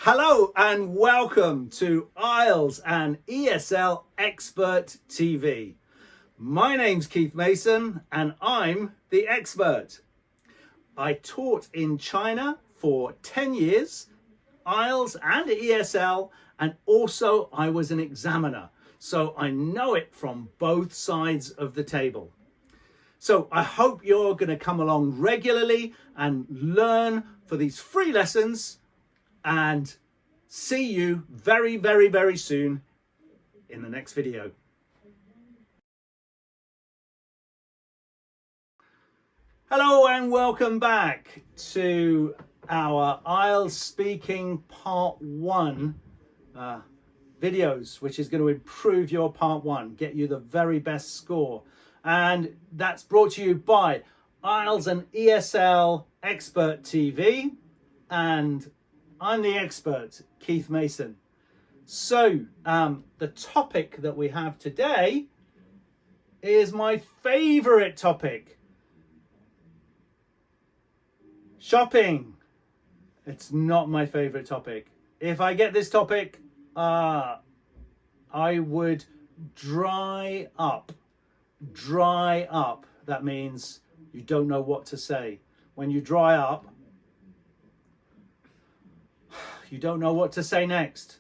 Hello and welcome to IElTS and ESL Expert TV. My name's Keith Mason and I'm the expert. I taught in China for 10 years, IELTS and ESL, and also I was an examiner. So I know it from both sides of the table. So I hope you're going to come along regularly and learn for these free lessons, and see you very soon in the next video. Hello and welcome back to our IELTS Speaking Part 1 videos, which is going to improve your Part 1, get you the very best score. And that's brought to you by IELTS and ESL Expert TV, and I'm the expert, Keith Mason. So the topic that we have today is my favorite topic: shopping. It's not my favorite topic. If I get this topic, I would dry up. Dry up. That means you don't know what to say. When you dry up, you don't know what to say next.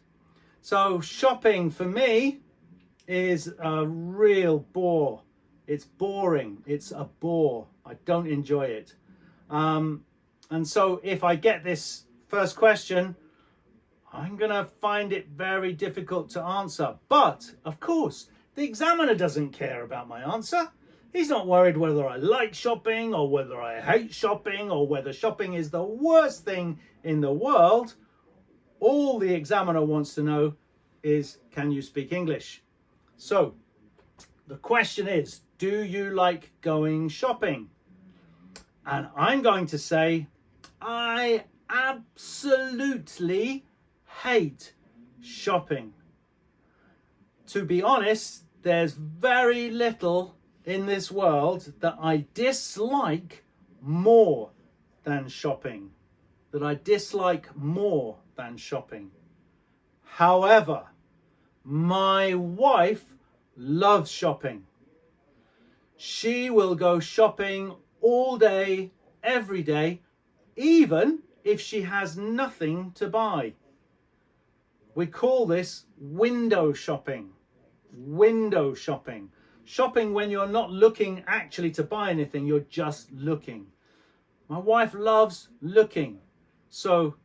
So shopping for me is a real bore. It's boring. It's a bore. I don't enjoy it. And so if I get this first question, I'm going to find it very difficult to answer. But of course, the examiner doesn't care about my answer. He's not worried whether I like shopping or whether I hate shopping or whether shopping is the worst thing in the world. All the examiner wants to know is, can you speak English? So the question is, do you like going shopping? And I'm going to say, I absolutely hate shopping. To be honest, there's very little in this world that I dislike more than shopping. However, my wife loves shopping. She will go shopping all day, every day, even if she has nothing to buy. We call this window shopping. Window shopping. Shopping when you're not looking actually to buy anything, you're just looking. My wife loves looking. So,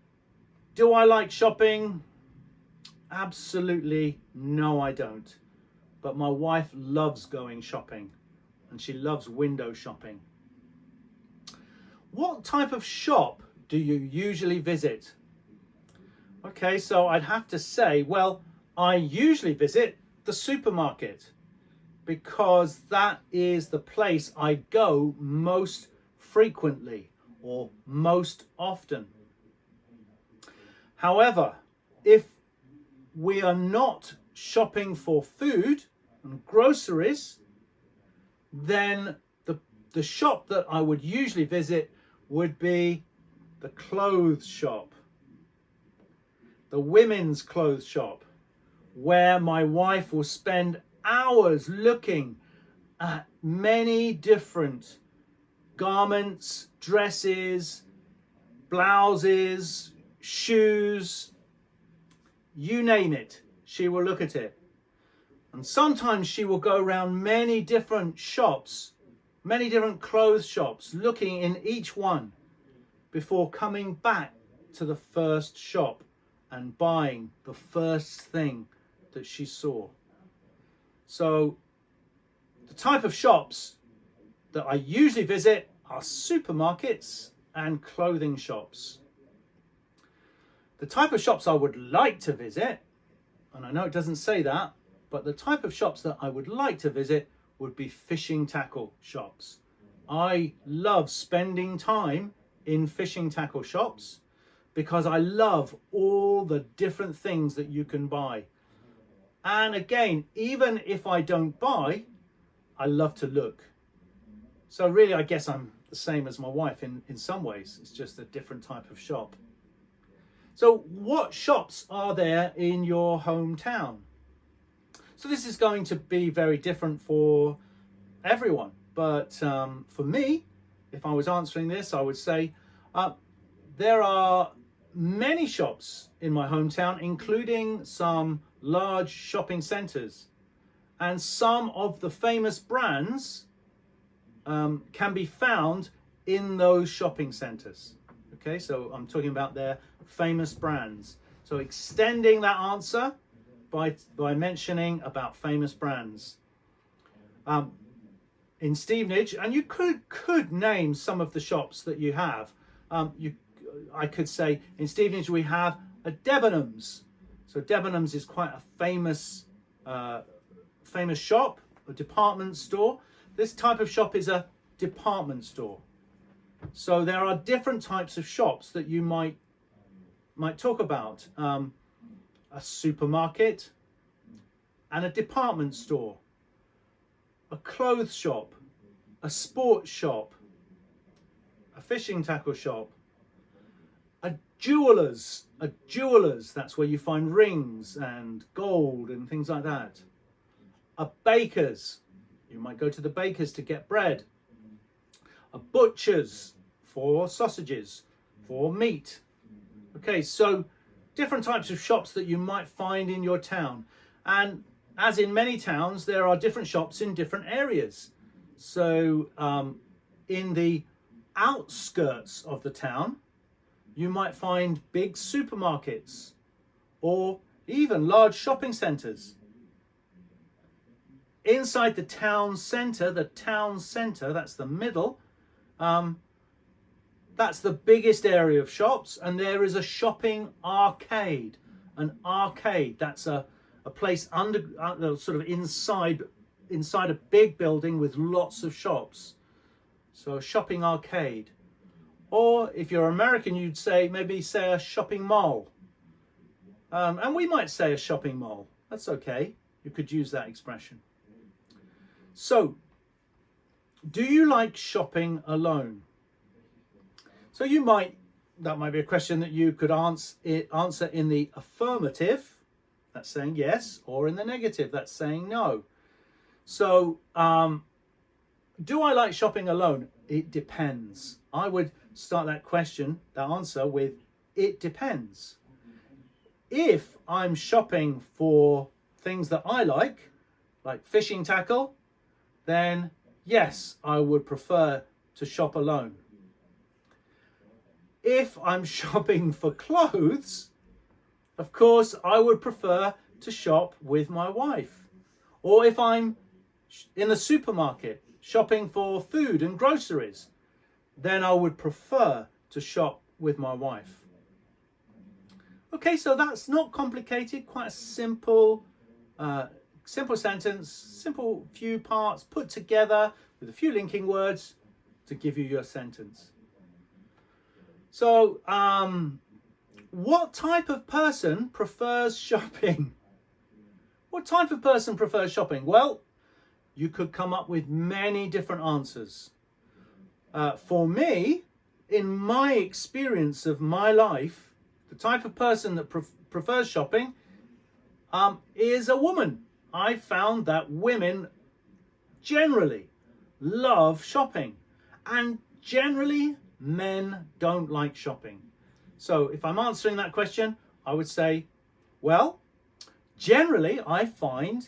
do I like shopping? Absolutely no, I don't. But my wife loves going shopping, and she loves window shopping. What type of shop do you usually visit? Okay, so I'd have to say, well, I usually visit the supermarket because that is the place I go most frequently or most often. However, if we are not shopping for food and groceries, then the shop that I would usually visit would be the clothes shop, the women's clothes shop, where my wife will spend hours looking at many different garments, dresses, blouses, shoes, you name it, she will look at it. And sometimes she will go around many different shops, many different clothes shops, looking in each one before coming back to the first shop and buying the first thing that she saw. So the type of shops that I usually visit are supermarkets and clothing shops. The type of shops I would like to visit, and I know it doesn't say that, but the type of shops that I would like to visit would be fishing tackle shops. I love spending time in fishing tackle shops because I love all the different things that you can buy. And again, even if I don't buy, I love to look. So really, I guess I'm the same as my wife in some ways. It's just a different type of shop. So what shops are there in your hometown? So this is going to be very different for everyone. But for me, if I was answering this, I would say there are many shops in my hometown, including some large shopping centres. And some of the famous brands can be found in those shopping centres. Okay, so I'm talking about their famous brands. So extending that answer by mentioning about famous brands. In Stevenage, and you could name some of the shops that you have. I could say in Stevenage we have a Debenhams. So Debenhams is quite a famous shop, a department store. This type of shop is a department store. So there are different types of shops that you might talk about. A supermarket and a department store, a clothes shop, a sports shop, a fishing tackle shop, a jeweler's, that's where you find rings and gold and things like that. A baker's, you might go to the baker's to get bread. A butcher's for sausages, for meat. Okay, so different types of shops that you might find in your town. And as in many towns, there are different shops in different areas. So in the outskirts of the town, you might find big supermarkets or even large shopping centres. Inside the town centre, that's the middle, that's the biggest area of shops, and there is a shopping arcade. An arcade, that's a place under sort of inside a big building with lots of shops. So a shopping arcade. Or if you're American, you'd maybe say a shopping mall. And we might say a shopping mall. That's okay. You could use that expression. So, do you like shopping alone? So that might be a question that you could answer in the affirmative, that's saying yes, or in the negative, that's saying no. So, do I like shopping alone? It depends. I would start that answer with, it depends. If I'm shopping for things that I like fishing tackle, then yes, I would prefer to shop alone. If I'm shopping for clothes, of course, I would prefer to shop with my wife. Or if I'm in the supermarket shopping for food and groceries, then I would prefer to shop with my wife. Okay, so that's not complicated, quite a simple sentence, simple few parts put together with a few linking words to give you your sentence. So, what type of person prefers shopping? What type of person prefers shopping? Well, you could come up with many different answers. For me, in my experience of my life, the type of person that prefers shopping is a woman. I found that women generally love shopping, and generally men don't like shopping. So if I'm answering that question, I would say, well, generally I find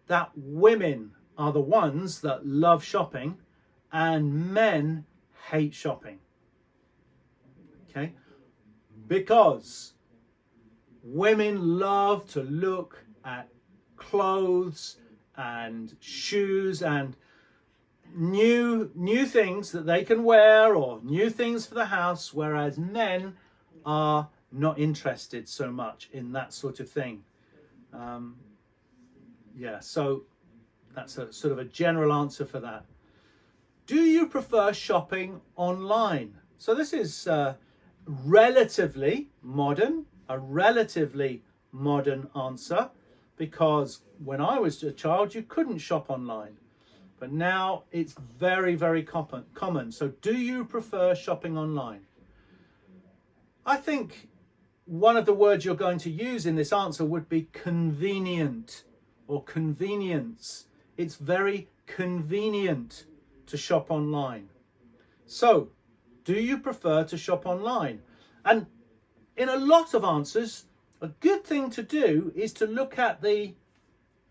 that women are the ones that love shopping and men hate shopping. Okay? Because women love to look at clothes and shoes and new things that they can wear or new things for the house, whereas men are not interested so much in that sort of thing. So that's a sort of a general answer for that. Do you prefer shopping online? So this is a relatively modern answer, because when I was a child you couldn't shop online, but now it's very, very common. So do you prefer shopping online? I think one of the words you're going to use in this answer would be convenient or convenience. It's very convenient to shop online. So, do you prefer to shop online? And in a lot of answers, a good thing to do is to look at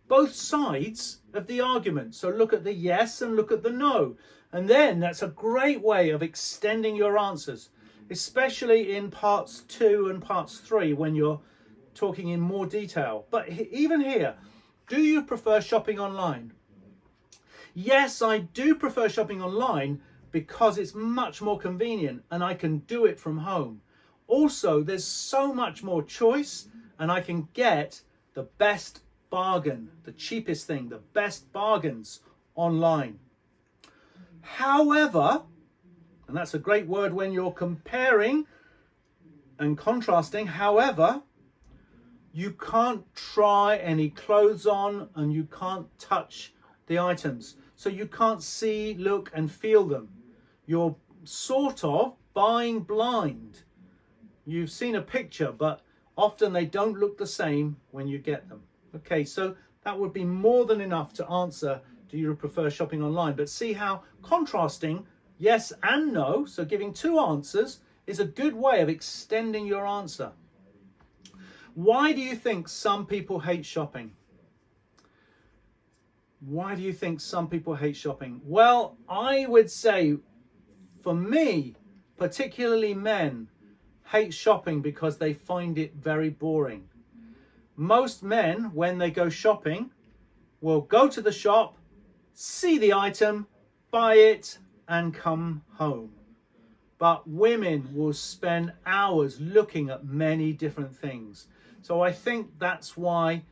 both sides of the argument. So look at the yes and look at the no. And then that's a great way of extending your answers, especially in parts 2 and parts 3 when you're talking in more detail. But even here, do you prefer shopping online? Yes, I do prefer shopping online because it's much more convenient and I can do it from home. Also, there's so much more choice and I can get the best bargain, the cheapest thing, the best bargains online. However, and that's a great word when you're comparing and contrasting, however, you can't try any clothes on and you can't touch the items. So you can't see, look and feel them. You're sort of buying blind. You've seen a picture, but often they don't look the same when you get them. Okay, so that would be more than enough to answer, do you prefer shopping online? But see how contrasting yes and no, so giving 2 answers, is a good way of extending your answer. Why do you think some people hate shopping? Why do you think some people hate shopping? Well, I would say, for me, particularly men, hate shopping because they find it very boring. Most men, when they go shopping, will go to the shop, see the item, buy it, and come home. But women will spend hours looking at many different things. So I think that's why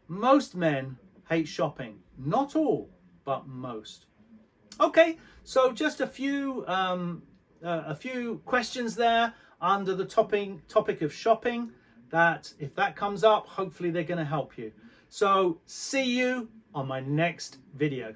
most men hate shopping. Not all, but most. Okay, so just a few questions there under the topic of shopping, that if that comes up, hopefully they're going to help you. So see you on my next video.